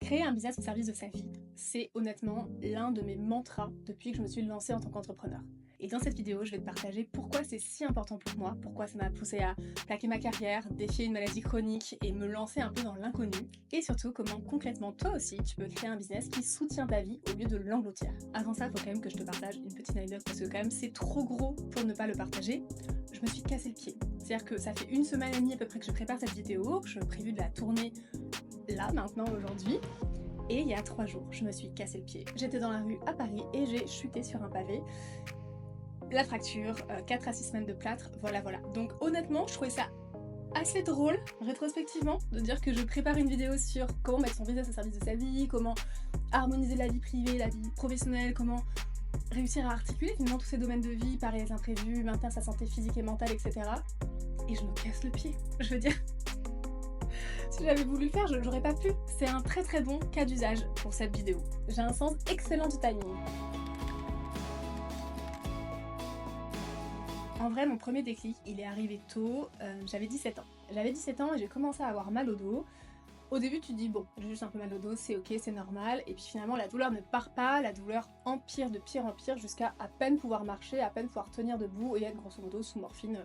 Créer un business au service de sa vie, c'est honnêtement l'un de mes mantras depuis que je me suis lancée en tant qu'entrepreneur. Et dans cette vidéo, je vais te partager pourquoi c'est si important pour moi, pourquoi ça m'a poussée à plaquer ma carrière, défier une maladie chronique et me lancer un peu dans l'inconnu. Et surtout, comment concrètement toi aussi, tu peux créer un business qui soutient ta vie au lieu de l'engloutir. Avant ça, il faut quand même que je te partage une petite anecdote parce que quand même c'est trop gros pour ne pas le partager. Je me suis cassé le pied. C'est-à-dire que ça fait une semaine et demie à peu près que je prépare cette vidéo, que je prévu de la tourner là, maintenant, aujourd'hui. Et il y a 3 jours, je me suis cassé le pied. J'étais dans la rue à Paris et j'ai chuté sur un pavé. La fracture, 4 à 6 semaines de plâtre, voilà. Donc honnêtement, je trouvais ça assez drôle, rétrospectivement, de dire que je prépare une vidéo sur comment mettre son business au service de sa vie, comment harmoniser la vie privée, la vie professionnelle, comment réussir à articuler finalement tous ces domaines de vie, parer les imprévus, maintenir sa santé physique et mentale, etc. Et je me casse le pied. Je veux dire, si j'avais voulu le faire, j'aurais pas pu. C'est un très très bon cas d'usage pour cette vidéo. J'ai un sens excellent du timing. En vrai, mon premier déclic, il est arrivé tôt, j'avais 17 ans. J'avais 17 ans et j'ai commencé à avoir mal au dos. Au début, tu te dis, bon, j'ai juste un peu mal au dos, c'est ok, c'est normal. Et puis finalement, la douleur ne part pas, la douleur empire de pire en pire jusqu'à peine pouvoir marcher, à peine pouvoir tenir debout et être grosso modo sous morphine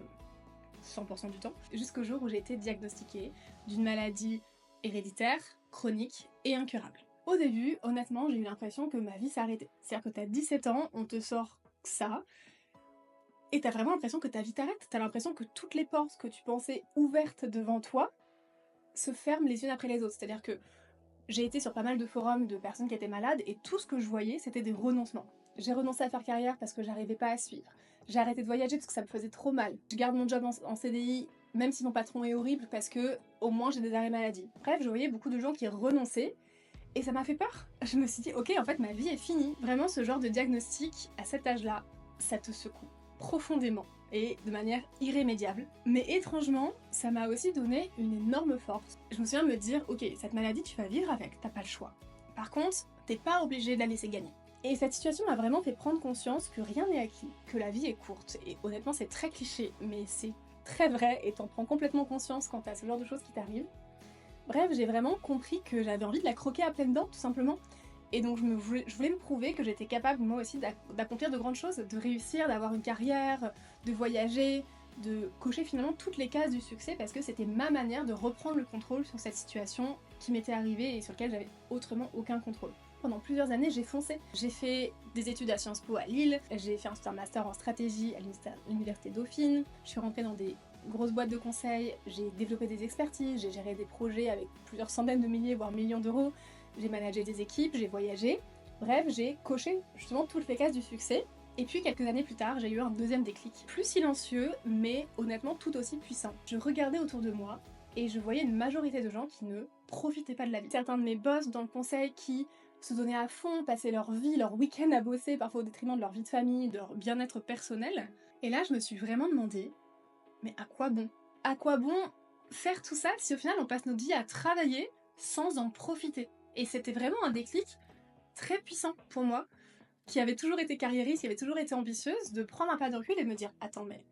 100% du temps. Jusqu'au jour où j'ai été diagnostiquée d'une maladie héréditaire, chronique et incurable. Au début, honnêtement, j'ai eu l'impression que ma vie s'arrêtait. C'est-à-dire que t'as 17 ans, on te sort ça, et t'as vraiment l'impression que ta vie t'arrête. T'as l'impression que toutes les portes que tu pensais ouvertes devant toi se ferment les unes après les autres. C'est-à-dire que j'ai été sur pas mal de forums de personnes qui étaient malades et tout ce que je voyais, c'était des renoncements. J'ai renoncé à faire carrière parce que j'arrivais pas à suivre. J'ai arrêté de voyager parce que ça me faisait trop mal. Je garde mon job en CDI, même si mon patron est horrible, parce que au moins j'ai des arrêts maladie. Bref, je voyais beaucoup de gens qui renonçaient et ça m'a fait peur. Je me suis dit, ok, en fait, ma vie est finie. Vraiment, ce genre de diagnostic, à cet âge-là, ça te secoue profondément et de manière irrémédiable. Mais étrangement, ça m'a aussi donné une énorme force. Je me souviens de me dire, ok, cette maladie, tu vas vivre avec, t'as pas le choix. Par contre, t'es pas obligé de la laisser gagner. Et cette situation m'a vraiment fait prendre conscience que rien n'est acquis, que la vie est courte. Et honnêtement, c'est très cliché, mais c'est très vrai et t'en prends complètement conscience quand t'as ce genre de choses qui t'arrivent. Bref, j'ai vraiment compris que j'avais envie de la croquer à pleines dents, tout simplement. Et donc je voulais me prouver que j'étais capable moi aussi d'accomplir de grandes choses, de réussir, d'avoir une carrière, de voyager, de cocher finalement toutes les cases du succès parce que c'était ma manière de reprendre le contrôle sur cette situation qui m'était arrivée et sur laquelle j'avais autrement aucun contrôle. Pendant plusieurs années, j'ai foncé. J'ai fait des études à Sciences Po à Lille, j'ai fait un master en stratégie à l'Université Dauphine, je suis rentrée dans des grosses boîtes de conseil, j'ai développé des expertises, j'ai géré des projets avec plusieurs centaines de milliers voire millions d'euros. J'ai managé des équipes, j'ai voyagé, bref, j'ai coché justement toutes les cases du succès. Et puis quelques années plus tard, j'ai eu un deuxième déclic, plus silencieux, mais honnêtement tout aussi puissant. Je regardais autour de moi et je voyais une majorité de gens qui ne profitaient pas de la vie. Certains de mes boss dans le conseil qui se donnaient à fond, passaient leur vie, leur week-end à bosser, parfois au détriment de leur vie de famille, de leur bien-être personnel. Et là, je me suis vraiment demandé, mais à quoi bon? À quoi bon faire tout ça si au final on passe notre vie à travailler sans en profiter? Et c'était vraiment un déclic très puissant pour moi, qui avait toujours été carriériste, qui avait toujours été ambitieuse, de prendre un pas de recul et me dire « Attends, mais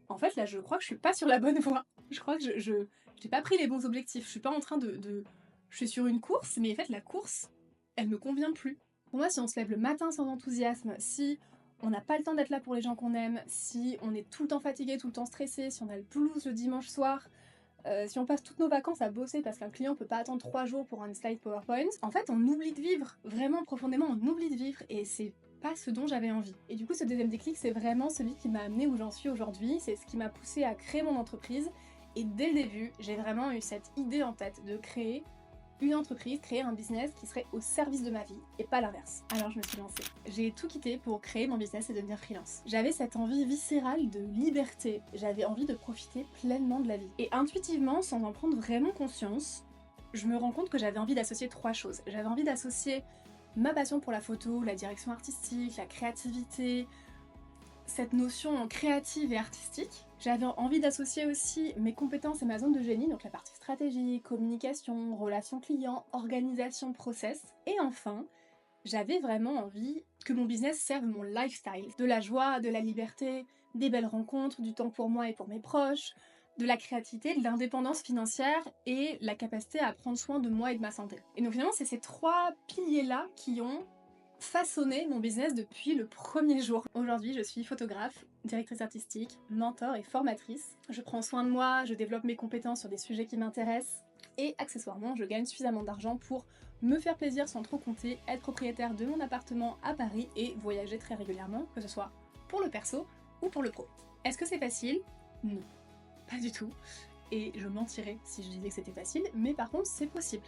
en fait, là, je crois que je suis pas sur la bonne voie. Je crois que je j'ai pas pris les bons objectifs. Je suis pas en train Je suis sur une course, mais en fait, la course, elle me convient plus. » Pour moi, si on se lève le matin sans enthousiasme, si on n'a pas le temps d'être là pour les gens qu'on aime, si on est tout le temps fatigué, tout le temps stressé, si on a le blues le dimanche soir, si on passe toutes nos vacances à bosser parce qu'un client peut pas attendre 3 jours pour un slide PowerPoint, en fait on oublie de vivre, vraiment profondément on oublie de vivre et c'est pas ce dont j'avais envie. Et du coup ce deuxième déclic c'est vraiment celui qui m'a amené où j'en suis aujourd'hui, c'est ce qui m'a poussé à créer mon entreprise et dès le début j'ai vraiment eu cette idée en tête de créer une entreprise, créer un business qui serait au service de ma vie et pas l'inverse. Alors je me suis lancée. J'ai tout quitté pour créer mon business et devenir freelance. J'avais cette envie viscérale de liberté, j'avais envie de profiter pleinement de la vie. Et intuitivement, sans en prendre vraiment conscience, je me rends compte que j'avais envie d'associer 3 choses. J'avais envie d'associer ma passion pour la photo, la direction artistique, la créativité, cette notion créative et artistique. J'avais envie d'associer aussi mes compétences et ma zone de génie, donc la partie stratégie, communication, relations clients, organisation, process. Et enfin, j'avais vraiment envie que mon business serve mon lifestyle. De la joie, de la liberté, des belles rencontres, du temps pour moi et pour mes proches, de la créativité, de l'indépendance financière et la capacité à prendre soin de moi et de ma santé. Et donc finalement, c'est ces 3 piliers-là qui ont façonné mon business depuis le premier jour. Aujourd'hui, je suis photographe, directrice artistique, mentor et formatrice. Je prends soin de moi, je développe mes compétences sur des sujets qui m'intéressent et accessoirement, je gagne suffisamment d'argent pour me faire plaisir sans trop compter, être propriétaire de mon appartement à Paris et voyager très régulièrement, que ce soit pour le perso ou pour le pro. Est-ce que c'est facile? Non, pas du tout. Et je mentirais si je disais que c'était facile, mais par contre, c'est possible.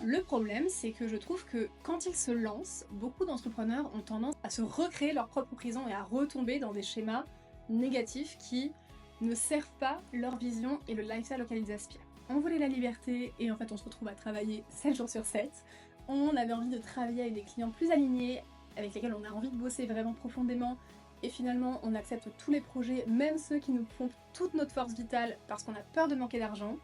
Le problème, c'est que je trouve que quand ils se lancent, beaucoup d'entrepreneurs ont tendance à se recréer leur propre prison et à retomber dans des schémas négatifs qui ne servent pas leur vision et le lifestyle auquel ils aspirent. On voulait la liberté et en fait on se retrouve à travailler 7 jours sur 7. On avait envie de travailler avec des clients plus alignés, avec lesquels on a envie de bosser vraiment profondément et finalement on accepte tous les projets, même ceux qui nous pompent toute notre force vitale parce qu'on a peur de manquer d'argent.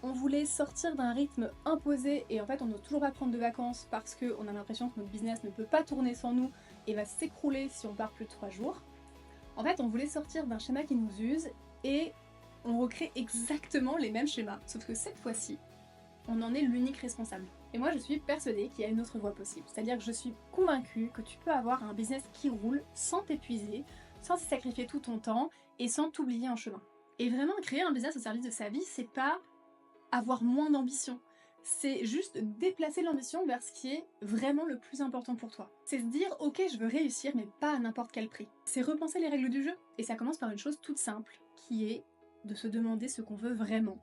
On voulait sortir d'un rythme imposé et en fait on ne doit toujours pas prendre de vacances parce qu'on a l'impression que notre business ne peut pas tourner sans nous et va s'écrouler si on part plus de 3 jours. En fait on voulait sortir d'un schéma qui nous use et on recrée exactement les mêmes schémas, sauf que cette fois-ci, on en est l'unique responsable. Et moi je suis persuadée qu'il y a une autre voie possible, c'est-à-dire que je suis convaincue que tu peux avoir un business qui roule sans t'épuiser, sans sacrifier tout ton temps et sans t'oublier en chemin. Et vraiment créer un business au service de sa vie, c'est pas avoir moins d'ambition. C'est juste déplacer l'ambition vers ce qui est vraiment le plus important pour toi. C'est se dire, ok, je veux réussir, mais pas à n'importe quel prix. C'est repenser les règles du jeu. Et ça commence par une chose toute simple, qui est de se demander ce qu'on veut vraiment.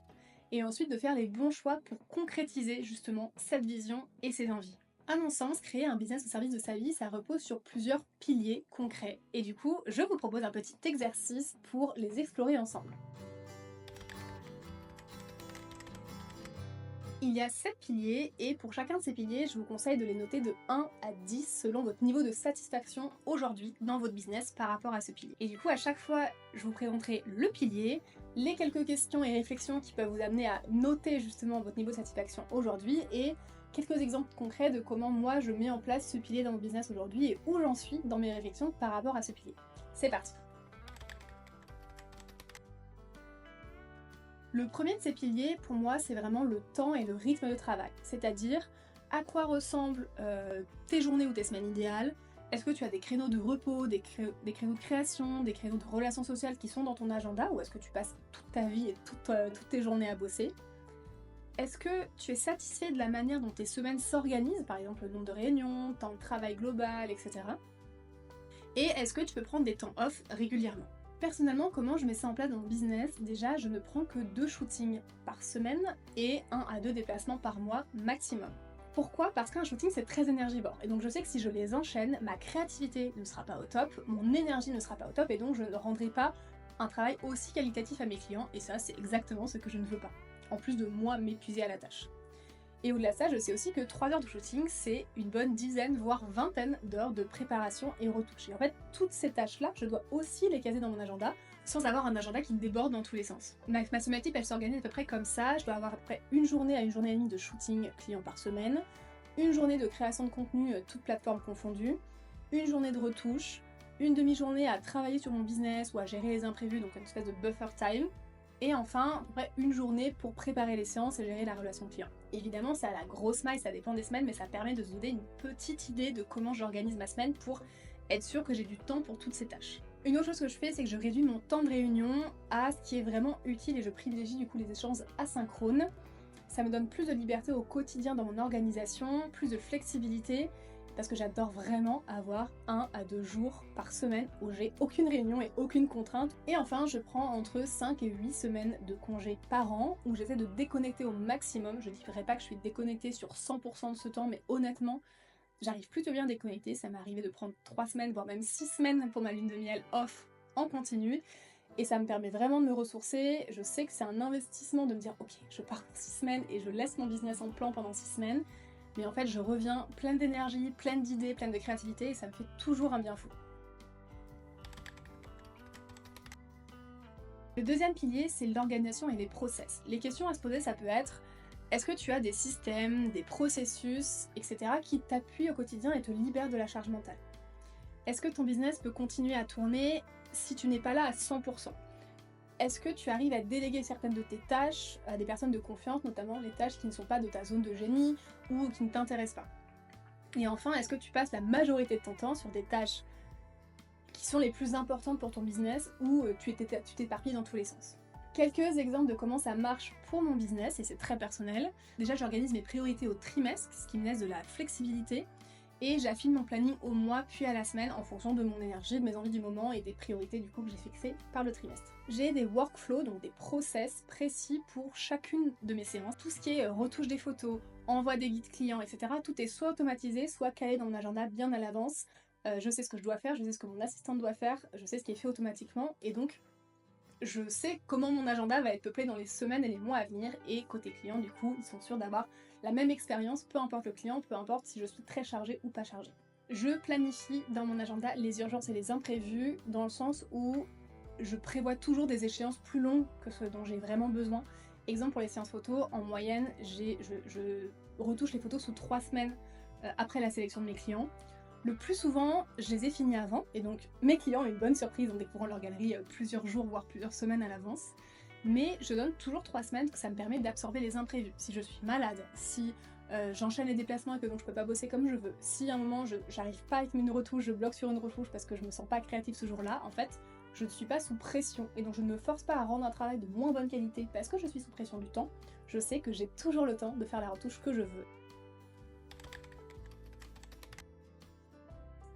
Et ensuite de faire les bons choix pour concrétiser justement cette vision et ses envies. À mon sens, créer un business au service de sa vie, ça repose sur plusieurs piliers concrets. Et du coup, je vous propose un petit exercice pour les explorer ensemble. Il y a 7 piliers et pour chacun de ces piliers, je vous conseille de les noter de 1 à 10 selon votre niveau de satisfaction aujourd'hui dans votre business par rapport à ce pilier. Et du coup, à chaque fois, je vous présenterai le pilier, les quelques questions et réflexions qui peuvent vous amener à noter justement votre niveau de satisfaction aujourd'hui et quelques exemples concrets de comment moi je mets en place ce pilier dans mon business aujourd'hui et où j'en suis dans mes réflexions par rapport à ce pilier. C'est parti! Le premier de ces piliers, pour moi, c'est vraiment le temps et le rythme de travail. C'est-à-dire, à quoi ressemblent tes journées ou tes semaines idéales? Est-ce que tu as des créneaux de repos, des créneaux de création, des créneaux de relations sociales qui sont dans ton agenda? Ou est-ce que tu passes toute ta vie et toutes tes journées à bosser? Est-ce que tu es satisfait de la manière dont tes semaines s'organisent? Par exemple, le nombre de réunions, temps de travail global, etc. Et est-ce que tu peux prendre des temps off régulièrement? Personnellement, comment je mets ça en place dans mon business? Déjà, je ne prends que 2 shootings par semaine et 1 à 2 déplacements par mois maximum. Pourquoi? Parce qu'un shooting c'est très énergivore et donc je sais que si je les enchaîne, ma créativité ne sera pas au top, mon énergie ne sera pas au top et donc je ne rendrai pas un travail aussi qualitatif à mes clients et ça c'est exactement ce que je ne veux pas. En plus de moi m'épuiser à la tâche. Et au-delà de ça, je sais aussi que 3 heures de shooting, c'est une bonne dizaine, voire vingtaine d'heures de préparation et retouche. Et en fait, toutes ces tâches-là, je dois aussi les caser dans mon agenda, sans avoir un agenda qui déborde dans tous les sens. Ma semaine type, elle s'organise à peu près comme ça. Je dois avoir à peu près une journée à une journée et demie de shooting client par semaine, une journée de création de contenu, toutes plateformes confondues, une journée de retouche, une demi-journée à travailler sur mon business ou à gérer les imprévus, donc une espèce de buffer time, et enfin, à peu près une journée pour préparer les séances et gérer la relation client. Évidemment, c'est à la grosse maille, ça dépend des semaines, mais ça permet de se donner une petite idée de comment j'organise ma semaine pour être sûr que j'ai du temps pour toutes ces tâches. Une autre chose que je fais, c'est que je réduis mon temps de réunion à ce qui est vraiment utile et je privilégie du coup les échanges asynchrones. Ça me donne plus de liberté au quotidien dans mon organisation, plus de flexibilité, parce que j'adore vraiment avoir 1 à 2 jours par semaine où j'ai aucune réunion et aucune contrainte. Et enfin, je prends entre 5 et 8 semaines de congés par an où j'essaie de déconnecter au maximum. Je ne dirais pas que je suis déconnectée sur 100% de ce temps, mais honnêtement, j'arrive plutôt bien à déconnecter. Ça m'est arrivé de prendre 3 semaines, voire même 6 semaines pour ma lune de miel off en continu. Et ça me permet vraiment de me ressourcer. Je sais que c'est un investissement de me dire, ok, je pars pour 6 semaines et je laisse mon business en plan pendant 6 semaines. Mais en fait, je reviens pleine d'énergie, pleine d'idées, pleine de créativité et ça me fait toujours un bien fou. Le deuxième pilier, c'est l'organisation et les process. Les questions à se poser, ça peut être est-ce que tu as des systèmes, des processus, etc. qui t'appuient au quotidien et te libèrent de la charge mentale? Est-ce que ton business peut continuer à tourner si tu n'es pas là à 100%? Est-ce que tu arrives à déléguer certaines de tes tâches à des personnes de confiance, notamment les tâches qui ne sont pas de ta zone de génie ou qui ne t'intéressent pas? Et enfin, est-ce que tu passes la majorité de ton temps sur des tâches qui sont les plus importantes pour ton business ou tu t'éparpilles dans tous les sens? Quelques exemples de comment ça marche pour mon business, et c'est très personnel. Déjà, j'organise mes priorités au trimestre, ce qui me laisse de la flexibilité, et j'affine mon planning au mois puis à la semaine en fonction de mon énergie, de mes envies du moment et des priorités du coup que j'ai fixées par le trimestre. J'ai des workflows, donc des process précis pour chacune de mes séances. Tout ce qui est retouche des photos, envoi des guides clients, etc. Tout est soit automatisé, soit calé dans mon agenda bien à l'avance. Je sais ce que je dois faire, je sais ce que mon assistante doit faire, je sais ce qui est fait automatiquement, et donc je sais comment mon agenda va être peuplé dans les semaines et les mois à venir, et côté client, du coup, ils sont sûrs d'avoir la même expérience, peu importe le client, peu importe si je suis très chargée ou pas chargée. Je planifie dans mon agenda les urgences et les imprévus, dans le sens où je prévois toujours des échéances plus longues que ce dont j'ai vraiment besoin. Exemple pour les séances photos, en moyenne, je retouche les photos sous 3 semaines après la sélection de mes clients. Le plus souvent, je les ai finis avant, et donc mes clients ont une bonne surprise en découvrant leur galerie plusieurs jours, voire plusieurs semaines à l'avance. Mais je donne toujours 3 semaines, que ça me permet d'absorber les imprévus. Si je suis malade, si j'enchaîne les déplacements et que donc je peux pas bosser comme je veux, si à un moment j'arrive pas avec une retouche, je bloque sur une retouche parce que je me sens pas créative ce jour-là, en fait, je ne suis pas sous pression, et donc je ne me force pas à rendre un travail de moins bonne qualité parce que je suis sous pression du temps. Je sais que j'ai toujours le temps de faire la retouche que je veux.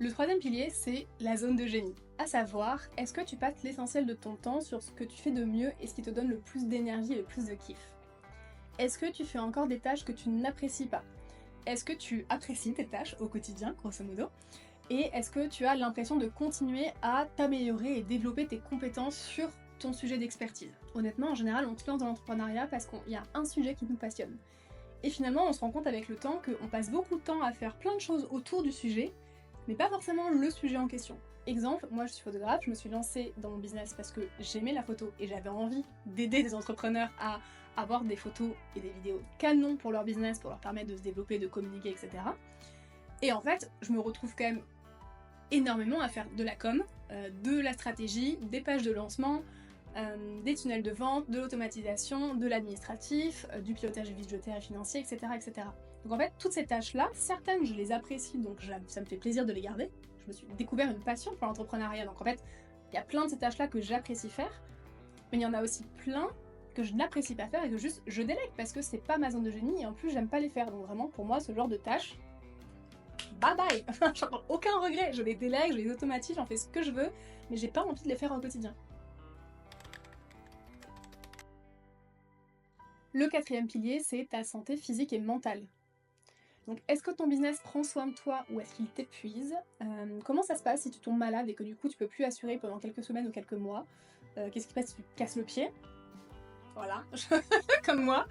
Le troisième pilier, c'est la zone de génie. À savoir, est-ce que tu passes l'essentiel de ton temps sur ce que tu fais de mieux et ce qui te donne le plus d'énergie et le plus de kiff? Est-ce que tu fais encore des tâches que tu n'apprécies pas? Est-ce que tu apprécies tes tâches au quotidien, grosso modo? Et est-ce que tu as l'impression de continuer à t'améliorer et développer tes compétences sur ton sujet d'expertise? Honnêtement, en général, on se lance dans l'entrepreneuriat parce qu'il y a un sujet qui nous passionne. Et finalement, on se rend compte avec le temps qu'on passe beaucoup de temps à faire plein de choses autour du sujet, mais pas forcément le sujet en question. Exemple, moi je suis photographe, je me suis lancée dans mon business parce que j'aimais la photo et j'avais envie d'aider des entrepreneurs à avoir des photos et des vidéos canons pour leur business, pour leur permettre de se développer, de communiquer, etc. Et en fait, je me retrouve quand même énormément à faire de la com, de la stratégie, des pages de lancement, des tunnels de vente, de l'automatisation, de l'administratif, du pilotage budgétaire et financier, etc., etc. Donc en fait, toutes ces tâches-là, certaines je les apprécie, donc ça me fait plaisir de les garder. Je me suis découvert une passion pour l'entrepreneuriat, donc en fait, il y a plein de ces tâches-là que j'apprécie faire, mais il y en a aussi plein que je n'apprécie pas faire et que juste je délègue parce que c'est pas ma zone de génie et en plus j'aime pas les faire. Donc vraiment, pour moi, ce genre de tâches, bye bye. Genre, aucun regret, je les délègue, je les automatise, j'en fais ce que je veux, mais j'ai pas envie de les faire au quotidien. Le quatrième pilier, c'est ta santé physique et mentale. Donc, est-ce que ton business prend soin de toi ou est-ce qu'il t'épuise? Comment ça se passe si tu tombes malade et que du coup tu peux plus assurer pendant quelques semaines ou quelques mois? Qu'est-ce qui se passe si tu te casses le pied? Voilà, comme moi.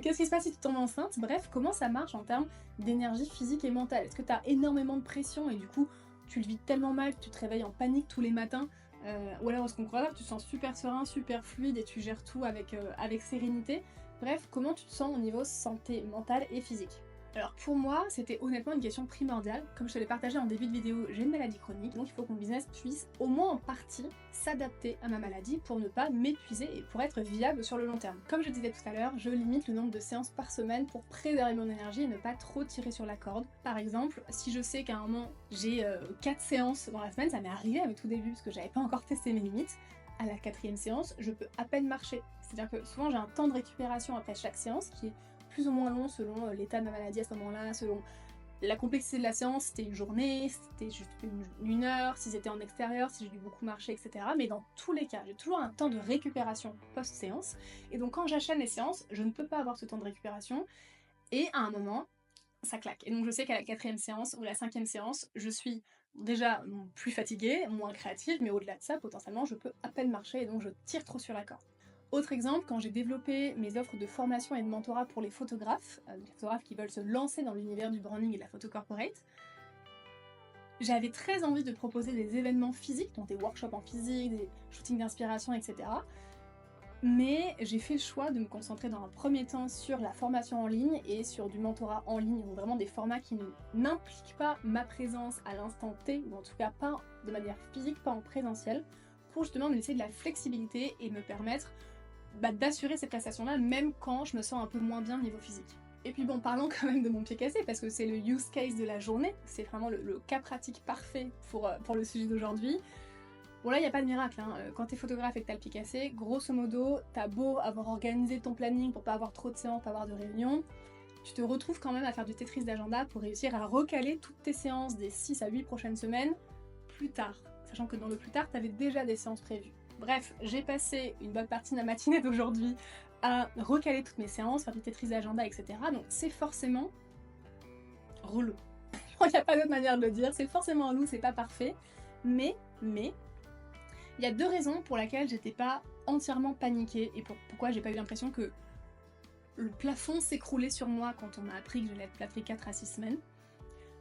Qu'est-ce qui se passe si tu tombes enceinte? Bref, comment ça marche en termes d'énergie physique et mentale? Est-ce que tu as énormément de pression et du coup tu le vis tellement mal que tu te réveilles en panique tous les matins? Ou alors est-ce qu'on croit que tu te sens super serein, super fluide et tu gères tout avec sérénité? Bref, comment tu te sens au niveau santé mentale et physique? Alors pour moi, c'était honnêtement une question primordiale. Comme je te l'ai partagé en début de vidéo, j'ai une maladie chronique, donc il faut que mon business puisse au moins en partie s'adapter à ma maladie pour ne pas m'épuiser et pour être viable sur le long terme. Comme je disais tout à l'heure, je limite le nombre de séances par semaine pour préserver mon énergie et ne pas trop tirer sur la corde. Par exemple, si je sais qu'à un moment j'ai 4 séances dans la semaine, ça m'est arrivé à mes tout débuts parce que j'avais pas encore testé mes limites, à la 4e séance, je peux à peine marcher. C'est-à-dire que souvent j'ai un temps de récupération après chaque séance qui est plus ou moins long selon l'état de ma maladie à ce moment-là, selon la complexité de la séance, c'était une journée, c'était juste une heure, si c'était en extérieur, si j'ai dû beaucoup marcher, etc. Mais dans tous les cas, j'ai toujours un temps de récupération post-séance. Et donc quand j'enchaîne les séances, je ne peux pas avoir ce temps de récupération. Et à un moment, ça claque. Et donc je sais qu'à la 4e séance ou la 5e séance, je suis déjà plus fatiguée, moins créative, mais au-delà de ça, potentiellement, je peux à peine marcher et donc je tire trop sur la corde. Autre exemple, quand j'ai développé mes offres de formation et de mentorat pour les photographes qui veulent se lancer dans l'univers du branding et de la photo corporate, j'avais très envie de proposer des événements physiques, donc des workshops en physique, des shootings d'inspiration, etc. Mais j'ai fait le choix de me concentrer dans un premier temps sur la formation en ligne et sur du mentorat en ligne, donc vraiment des formats qui n'impliquent pas ma présence à l'instant T, ou en tout cas pas de manière physique, pas en présentiel, pour justement me laisser de la flexibilité et me permettre d'assurer ces prestations-là, même quand je me sens un peu moins bien au niveau physique. Et puis bon, parlons quand même de mon pied cassé, parce que c'est le use case de la journée, c'est vraiment le cas pratique parfait pour le sujet d'aujourd'hui. Bon là, il n'y a pas de miracle, hein. Quand t'es photographe et que t'as le pied cassé, grosso modo, t'as beau avoir organisé ton planning pour pas avoir trop de séances, pas avoir de réunions, tu te retrouves quand même à faire du Tetris d'agenda pour réussir à recaler toutes tes séances des 6 à 8 prochaines semaines plus tard, sachant que dans le plus tard, t'avais déjà des séances prévues. Bref, j'ai passé une bonne partie de la matinée d'aujourd'hui à recaler toutes mes séances, faire du Tetris d'agenda, etc. Donc c'est forcément relou. Il n'y a pas d'autre manière de le dire, c'est forcément relou, c'est pas parfait, mais il y a 2 raisons pour lesquelles j'étais pas entièrement paniquée et pourquoi j'ai pas eu l'impression que le plafond s'écroulait sur moi quand on m'a appris que je l'ai plâtré 4 à 6 semaines.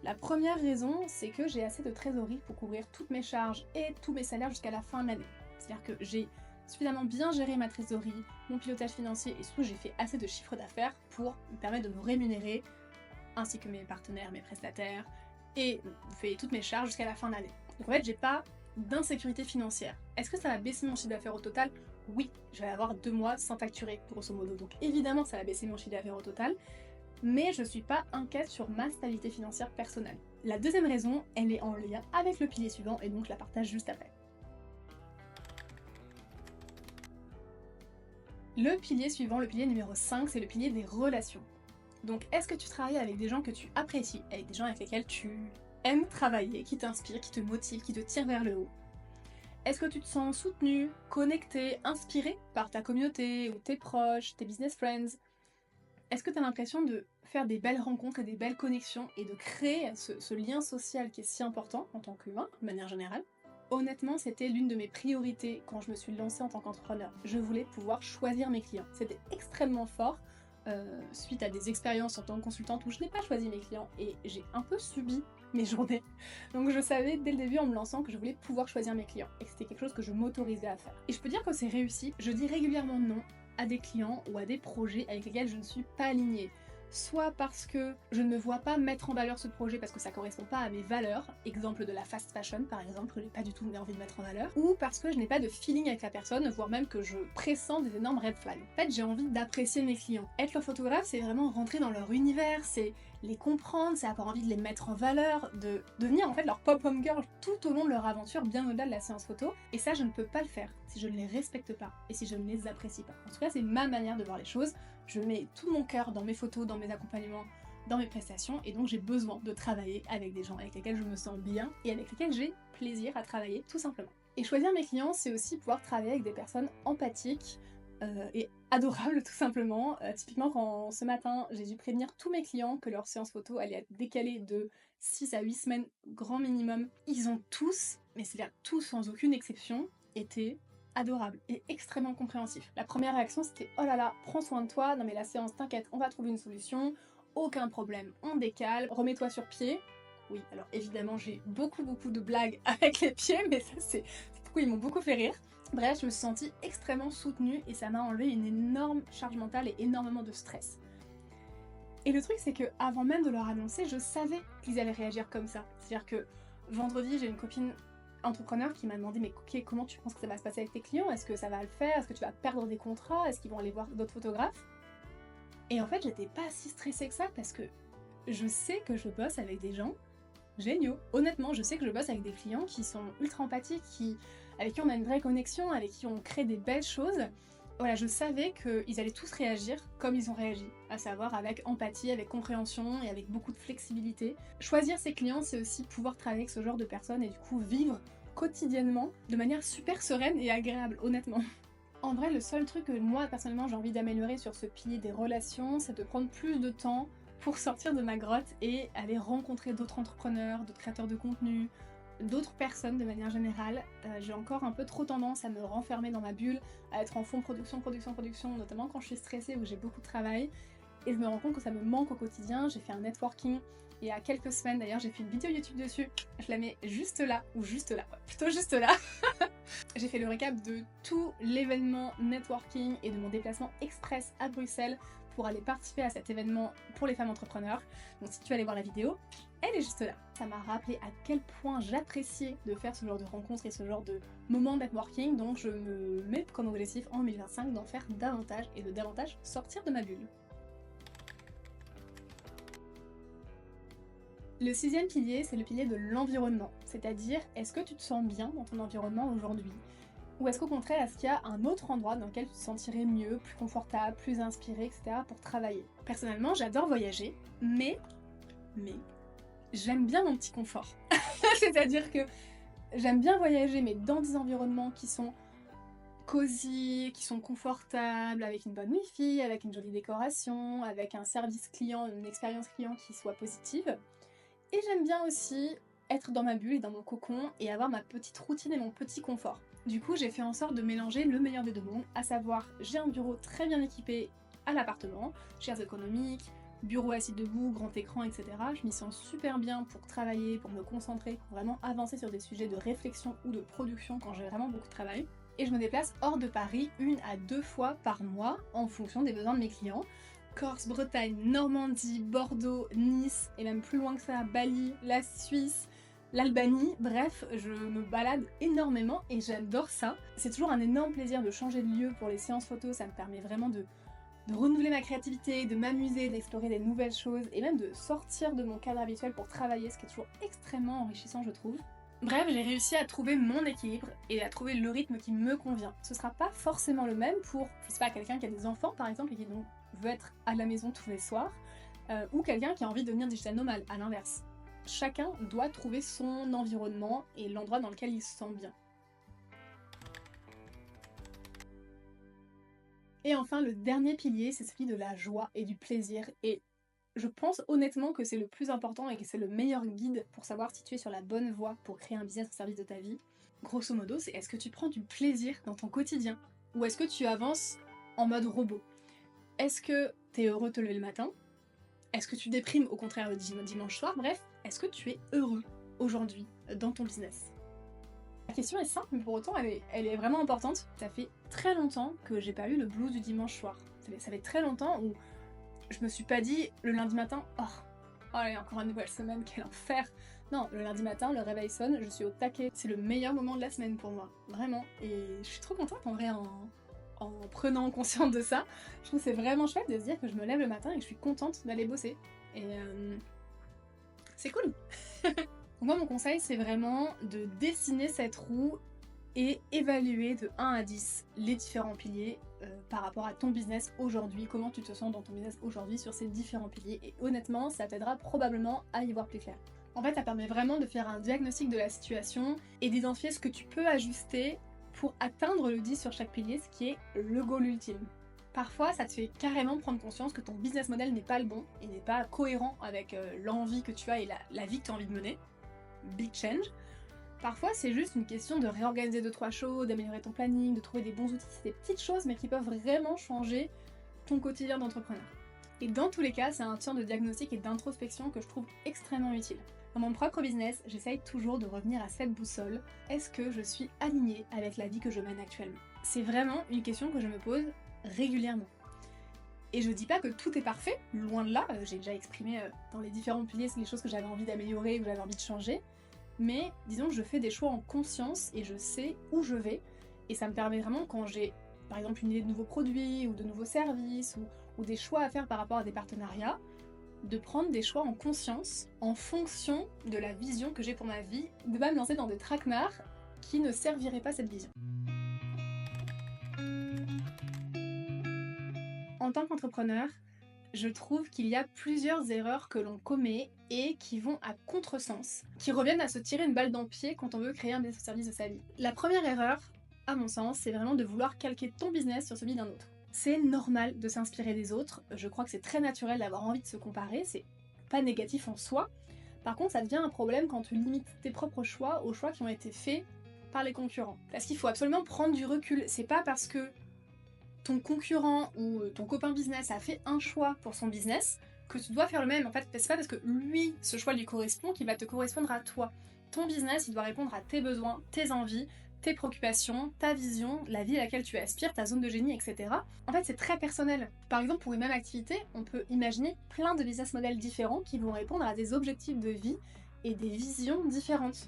La première raison, c'est que j'ai assez de trésorerie pour couvrir toutes mes charges et tous mes salaires jusqu'à la fin de l'année. C'est-à-dire que j'ai suffisamment bien géré ma trésorerie, mon pilotage financier et surtout j'ai fait assez de chiffre d'affaires pour me permettre de me rémunérer, ainsi que mes partenaires, mes prestataires, et fait toutes mes charges jusqu'à la fin de l'année. Donc en fait, j'ai pas d'insécurité financière. Est-ce que ça va baisser mon chiffre d'affaires au total? Oui, je vais avoir 2 mois sans facturer, grosso modo. Donc évidemment, ça va baisser mon chiffre d'affaires au total, mais je suis pas inquiète sur ma stabilité financière personnelle. La deuxième raison, elle est en lien avec le pilier suivant, et donc je la partage juste après. Le pilier suivant, le pilier numéro 5, c'est le pilier des relations. Donc est-ce que tu travailles avec des gens que tu apprécies, avec des gens avec lesquels tu aimes travailler, qui t'inspirent, qui te motivent, qui te tirent vers le haut? Est-ce que tu te sens soutenu, connecté, inspiré par ta communauté ou tes proches, tes business friends? Est-ce que tu as l'impression de faire des belles rencontres et des belles connexions et de créer ce lien social qui est si important en tant qu'humain, de manière générale? Honnêtement, c'était l'une de mes priorités quand je me suis lancée en tant qu'entrepreneur. Je voulais pouvoir choisir mes clients. C'était extrêmement fort suite à des expériences en tant que consultante où je n'ai pas choisi mes clients et j'ai un peu subi mes journées. Donc je savais dès le début en me lançant que je voulais pouvoir choisir mes clients et que c'était quelque chose que je m'autorisais à faire. Et je peux dire que c'est réussi. Je dis régulièrement non à des clients ou à des projets avec lesquels je ne suis pas alignée. Soit parce que je ne me vois pas mettre en valeur ce projet parce que ça correspond pas à mes valeurs, exemple de la fast fashion par exemple, que j'ai pas du tout envie de mettre en valeur, ou parce que je n'ai pas de feeling avec la personne, voire même que je pressens des énormes red flags. En fait, j'ai envie d'apprécier mes clients. Être leur photographe, c'est vraiment rentrer dans leur univers, c'est les comprendre, c'est avoir envie de les mettre en valeur, de devenir en fait leur pop-home girl tout au long de leur aventure, bien au-delà de la séance photo. Et ça, je ne peux pas le faire si je ne les respecte pas et si je ne les apprécie pas. En tout cas, c'est ma manière de voir les choses. Je mets tout mon cœur dans mes photos, dans mes accompagnements, dans mes prestations, et donc j'ai besoin de travailler avec des gens avec lesquels je me sens bien et avec lesquels j'ai plaisir à travailler, tout simplement. Et choisir mes clients, c'est aussi pouvoir travailler avec des personnes empathiques et adorables, tout simplement. Typiquement, quand ce matin, j'ai dû prévenir tous mes clients que leur séance photo allait être décalée de 6 à 8 semaines, grand minimum, ils ont tous, mais c'est-à-dire tous sans aucune exception, été adorable et extrêmement compréhensif. La première réaction c'était oh là là, prends soin de toi, non mais la séance t'inquiète, on va trouver une solution, aucun problème, on décale, remets-toi sur pied. Oui, alors évidemment j'ai beaucoup de blagues avec les pieds, mais ça c'est du coup ils m'ont beaucoup fait rire. Bref, je me suis sentie extrêmement soutenue et ça m'a enlevé une énorme charge mentale et énormément de stress. Et le truc c'est que avant même de leur annoncer, je savais qu'ils allaient réagir comme ça. C'est-à-dire que vendredi, j'ai une copine entrepreneur qui m'a demandé mais ok, comment tu penses que ça va se passer avec tes clients? Est-ce que ça va le faire? Est-ce que tu vas perdre des contrats? Est-ce qu'ils vont aller voir d'autres photographes? Et en fait j'étais pas si stressée que ça parce que je sais que je bosse avec des gens géniaux. Honnêtement, je sais que je bosse avec des clients qui sont ultra empathiques, avec qui on a une vraie connexion, avec qui on crée des belles choses. Voilà, je savais qu'ils allaient tous réagir comme ils ont réagi, à savoir avec empathie, avec compréhension et avec beaucoup de flexibilité. Choisir ses clients, c'est aussi pouvoir travailler avec ce genre de personnes et du coup vivre quotidiennement de manière super sereine et agréable, honnêtement. En vrai, le seul truc que moi, personnellement, j'ai envie d'améliorer sur ce pilier des relations, c'est de prendre plus de temps pour sortir de ma grotte et aller rencontrer d'autres entrepreneurs, d'autres créateurs de contenu, d'autres personnes de manière générale. J'ai encore un peu trop tendance à me renfermer dans ma bulle, à être en fond production, notamment quand je suis stressée ou j'ai beaucoup de travail. Et je me rends compte que ça me manque au quotidien. J'ai fait un networking il y a quelques semaines, d'ailleurs j'ai fait une vidéo YouTube dessus. Je la mets juste là, ou juste là, plutôt juste là. J'ai fait le récap de tout l'événement networking et de mon déplacement express à Bruxelles pour aller participer à cet événement pour les femmes entrepreneurs. Donc si tu veux aller voir la vidéo, elle est juste là. Ça m'a rappelé à quel point j'appréciais de faire ce genre de rencontres et ce genre de moments de networking, donc je me mets comme objectif en 2025 d'en faire davantage et de davantage sortir de ma bulle. Le 6e pilier, c'est le pilier de l'environnement, c'est-à-dire est-ce que tu te sens bien dans ton environnement aujourd'hui ? Ou est-ce qu'au contraire, est-ce qu'il y a un autre endroit dans lequel tu te sentirais mieux, plus confortable, plus inspiré, etc. pour travailler ? Personnellement, j'adore voyager, mais j'aime bien mon petit confort. C'est-à-dire que j'aime bien voyager, mais dans des environnements qui sont cosy, qui sont confortables, avec une bonne wifi, avec une jolie décoration, avec un service client, une expérience client qui soit positive. Et j'aime bien aussi être dans ma bulle et dans mon cocon et avoir ma petite routine et mon petit confort. Du coup, j'ai fait en sorte de mélanger le meilleur des deux mondes, à savoir j'ai un bureau très bien équipé à l'appartement, chaises économiques, bureau assis debout, grand écran, etc. Je m'y sens super bien pour travailler, pour me concentrer, pour vraiment avancer sur des sujets de réflexion ou de production quand j'ai vraiment beaucoup de travail. Et je me déplace hors de Paris 1 à 2 fois par mois en fonction des besoins de mes clients. Corse, Bretagne, Normandie, Bordeaux, Nice, et même plus loin que ça, Bali, la Suisse, l'Albanie, bref, je me balade énormément et j'adore ça. C'est toujours un énorme plaisir de changer de lieu pour les séances photos, ça me permet vraiment de renouveler ma créativité, de m'amuser, d'explorer des nouvelles choses et même de sortir de mon cadre habituel pour travailler, ce qui est toujours extrêmement enrichissant je trouve. Bref, j'ai réussi à trouver mon équilibre et à trouver le rythme qui me convient. Ce sera pas forcément le même pour, je sais pas, quelqu'un qui a des enfants par exemple et qui donc veut être à la maison tous les soirs, ou quelqu'un qui a envie de devenir digital nomade, à l'inverse. Chacun doit trouver son environnement et l'endroit dans lequel il se sent bien. Et enfin, le dernier pilier, c'est celui de la joie et du plaisir. Et je pense honnêtement que c'est le plus important et que c'est le meilleur guide pour savoir si tu es sur la bonne voie pour créer un business au service de ta vie. Grosso modo, c'est est-ce que tu prends du plaisir dans ton quotidien ? Ou est-ce que tu avances en mode robot ? Est-ce que tu es heureux de te lever le matin ? Est-ce que tu déprimes au contraire le dimanche soir ? Bref, est-ce que tu es heureux aujourd'hui dans ton business ? La question est simple, mais pour autant elle est vraiment importante. Ça fait très longtemps que j'ai pas eu le blues du dimanche soir. Ça fait très longtemps où je me suis pas dit le lundi matin, oh allez, encore une nouvelle semaine, quel enfer. Non, le lundi matin, le réveil sonne, je suis au taquet. C'est le meilleur moment de la semaine pour moi, vraiment. Et je suis trop contente en vrai en prenant conscience de ça. Je trouve que c'est vraiment chouette de se dire que je me lève le matin et que je suis contente d'aller bosser. Et c'est cool. Moi, mon conseil, c'est vraiment de dessiner cette roue et évaluer de 1 à 10 les différents piliers par rapport à ton business aujourd'hui, comment tu te sens dans ton business aujourd'hui sur ces différents piliers. Et honnêtement, ça t'aidera probablement à y voir plus clair. En fait, ça permet vraiment de faire un diagnostic de la situation et d'identifier ce que tu peux ajuster pour atteindre le 10 sur chaque pilier, ce qui est le goal ultime. Parfois, ça te fait carrément prendre conscience que ton business model n'est pas le bon et n'est pas cohérent avec l'envie que tu as et la vie que tu as envie de mener. Big change. Parfois, c'est juste une question de réorganiser 2-3 choses, d'améliorer ton planning, de trouver des bons outils. C'est des petites choses, mais qui peuvent vraiment changer ton quotidien d'entrepreneur. Et dans tous les cas, c'est un temps de diagnostic et d'introspection que je trouve extrêmement utile. Dans mon propre business, j'essaye toujours de revenir à cette boussole. Est-ce que je suis alignée avec la vie que je mène actuellement ? C'est vraiment une question que je me pose régulièrement. Et je dis pas que tout est parfait, loin de là, j'ai déjà exprimé dans les différents piliers les choses que j'avais envie d'améliorer, que j'avais envie de changer, mais disons que je fais des choix en conscience et je sais où je vais, et ça me permet vraiment quand j'ai par exemple une idée de nouveaux produits ou de nouveaux services ou des choix à faire par rapport à des partenariats, de prendre des choix en conscience en fonction de la vision que j'ai pour ma vie, de pas me lancer dans des traquenards qui ne serviraient pas cette vision. En tant qu'entrepreneur, je trouve qu'il y a plusieurs erreurs que l'on commet et qui vont à contresens, qui reviennent à se tirer une balle dans le pied quand on veut créer un business au service de sa vie. La première erreur, à mon sens, c'est vraiment de vouloir calquer ton business sur celui d'un autre. C'est normal de s'inspirer des autres, je crois que c'est très naturel d'avoir envie de se comparer, c'est pas négatif en soi. Par contre, ça devient un problème quand tu limites tes propres choix aux choix qui ont été faits par les concurrents. Parce qu'il faut absolument prendre du recul, c'est pas parce que ton concurrent ou ton copain business a fait un choix pour son business que tu dois faire le même. En fait, c'est pas parce que lui, ce choix lui correspond qu'il va te correspondre à toi. Ton business, il doit répondre à tes besoins, tes envies, tes préoccupations, ta vision, la vie à laquelle tu aspires, ta zone de génie, etc. En fait, c'est très personnel. Par exemple, pour une même activité, on peut imaginer plein de business models différents qui vont répondre à des objectifs de vie et des visions différentes.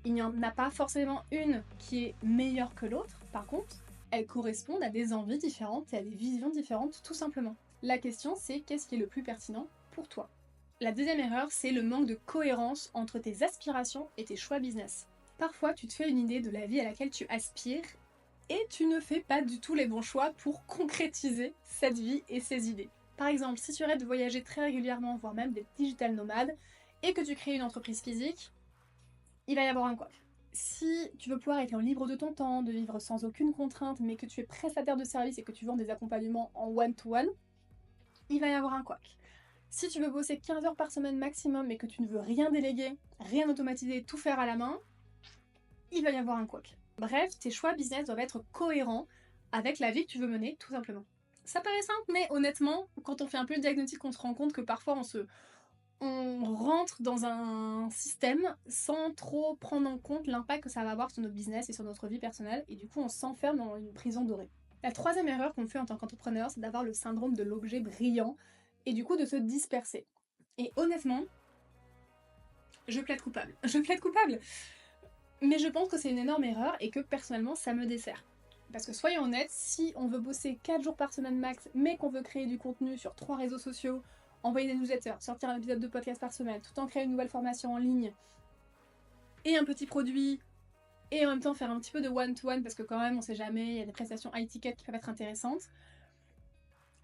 Il n'y en a pas forcément une qui est meilleure que l'autre, par contre, elles correspondent à des envies différentes et à des visions différentes, tout simplement. La question, c'est qu'est-ce qui est le plus pertinent pour toi? La deuxième erreur, c'est le manque de cohérence entre tes aspirations et tes choix business. Parfois, tu te fais une idée de la vie à laquelle tu aspires et tu ne fais pas du tout les bons choix pour concrétiser cette vie et ces idées. Par exemple, si tu rêves de voyager très régulièrement, voire même d'être digital nomade, et que tu crées une entreprise physique, il va y avoir un couac. Si tu veux pouvoir être libre de ton temps, de vivre sans aucune contrainte, mais que tu es prestataire de service et que tu vends des accompagnements en one-to-one, il va y avoir un couac. Si tu veux bosser 15 heures par semaine maximum et que tu ne veux rien déléguer, rien automatiser, tout faire à la main, il va y avoir un couac. Bref, tes choix business doivent être cohérents avec la vie que tu veux mener, tout simplement. Ça paraît simple, mais honnêtement, quand on fait un peu le diagnostic, on se rend compte que parfois on rentre dans un système sans trop prendre en compte l'impact que ça va avoir sur notre business et sur notre vie personnelle, et du coup on s'enferme dans une prison dorée. La troisième erreur qu'on fait en tant qu'entrepreneur, c'est d'avoir le syndrome de l'objet brillant, et du coup de se disperser. Et honnêtement, je plaide coupable. Je plaide coupable. Mais je pense que c'est une énorme erreur et que personnellement ça me dessert. Parce que soyons honnêtes, si on veut bosser 4 jours par semaine max, mais qu'on veut créer du contenu sur 3 réseaux sociaux, envoyer des newsletters, sortir un épisode de podcast par semaine, tout en créant une nouvelle formation en ligne, et un petit produit, et en même temps faire un petit peu de one-to-one, parce que quand même on sait jamais, il y a des prestations high ticket qui peuvent être intéressantes,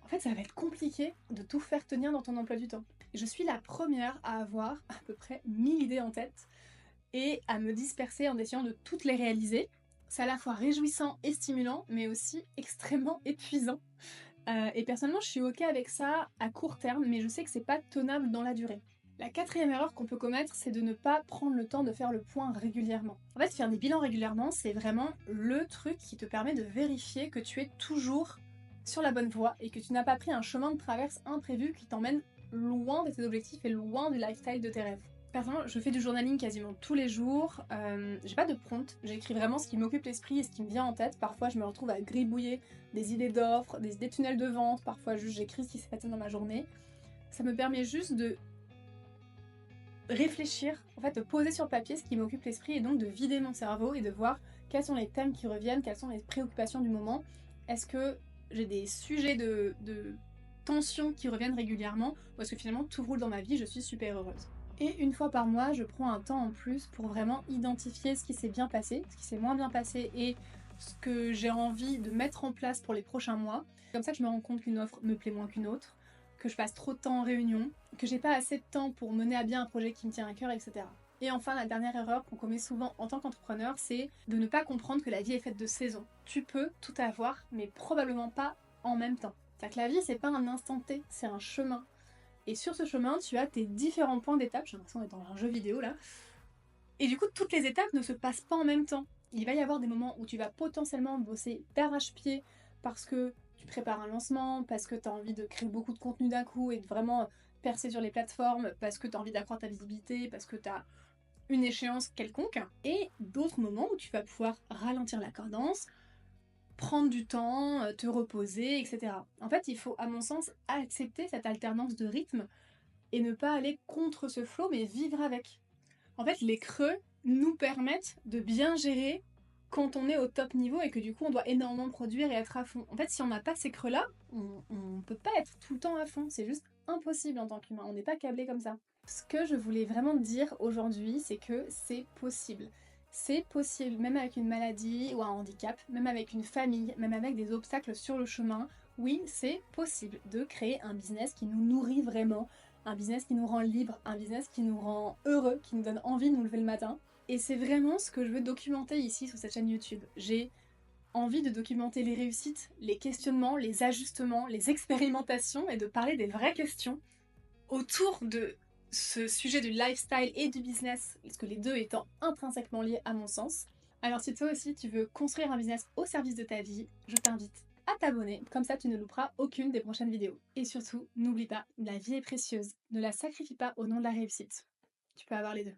en fait ça va être compliqué de tout faire tenir dans ton emploi du temps. Je suis la première à avoir à peu près 1000 idées en tête, et à me disperser en essayant de toutes les réaliser. C'est à la fois réjouissant et stimulant, mais aussi extrêmement épuisant. Et personnellement, je suis ok avec ça à court terme, mais je sais que c'est pas tenable dans la durée. La quatrième erreur qu'on peut commettre, c'est de ne pas prendre le temps de faire le point régulièrement. En fait, faire des bilans régulièrement, c'est vraiment le truc qui te permet de vérifier que tu es toujours sur la bonne voie et que tu n'as pas pris un chemin de traverse imprévu qui t'emmène loin de tes objectifs et loin du lifestyle de tes rêves. Personnellement, je fais du journaling quasiment tous les jours. J'ai pas de prompt, j'écris vraiment ce qui m'occupe l'esprit et ce qui me vient en tête. Parfois, je me retrouve à gribouiller des idées d'offres, des idées de tunnels de vente. Parfois, juste j'écris ce qui s'est passé dans ma journée. Ça me permet juste de réfléchir, en fait, de poser sur le papier ce qui m'occupe l'esprit et donc de vider mon cerveau et de voir quels sont les thèmes qui reviennent, quelles sont les préoccupations du moment. Est-ce que j'ai des sujets de tension qui reviennent régulièrement ou est-ce que finalement tout roule dans ma vie, je suis super heureuse. Et une fois par mois, je prends un temps en plus pour vraiment identifier ce qui s'est bien passé, ce qui s'est moins bien passé et ce que j'ai envie de mettre en place pour les prochains mois. C'est comme ça que je me rends compte qu'une offre me plaît moins qu'une autre, que je passe trop de temps en réunion, que j'ai pas assez de temps pour mener à bien un projet qui me tient à cœur, etc. Et enfin, la dernière erreur qu'on commet souvent en tant qu'entrepreneur, c'est de ne pas comprendre que la vie est faite de saisons. Tu peux tout avoir, mais probablement pas en même temps. C'est-à-dire que la vie, c'est pas un instant T, c'est un chemin. Et sur ce chemin, tu as tes différents points d'étape. J'ai l'impression d'être dans un jeu vidéo là. Et du coup, toutes les étapes ne se passent pas en même temps. Il va y avoir des moments où tu vas potentiellement bosser d'arrache-pied parce que tu prépares un lancement, parce que tu as envie de créer beaucoup de contenu d'un coup et de vraiment percer sur les plateformes, parce que tu as envie d'accroître ta visibilité, parce que tu as une échéance quelconque. Et d'autres moments où tu vas pouvoir ralentir la cadence, prendre du temps, te reposer, etc. En fait, il faut, à mon sens, accepter cette alternance de rythme et ne pas aller contre ce flot, mais vivre avec. En fait, les creux nous permettent de bien gérer quand on est au top niveau et que du coup on doit énormément produire et être à fond. En fait, si on n'a pas ces creux-là, on peut pas être tout le temps à fond. C'est juste impossible en tant qu'humain. On n'est pas câblé comme ça. Ce que je voulais vraiment dire aujourd'hui, c'est que c'est possible. C'est possible, même avec une maladie ou un handicap, même avec une famille, même avec des obstacles sur le chemin. Oui, c'est possible de créer un business qui nous nourrit vraiment, un business qui nous rend libre, un business qui nous rend heureux, qui nous donne envie de nous lever le matin. Et c'est vraiment ce que je veux documenter ici sur cette chaîne YouTube. J'ai envie de documenter les réussites, les questionnements, les ajustements, les expérimentations et de parler des vraies questions autour de ce sujet du lifestyle et du business, parce que les deux étant intrinsèquement liés à mon sens. Alors si toi aussi tu veux construire un business au service de ta vie, je t'invite à t'abonner, comme ça tu ne louperas aucune des prochaines vidéos. Et surtout, n'oublie pas, la vie est précieuse, ne la sacrifie pas au nom de la réussite. Tu peux avoir les deux.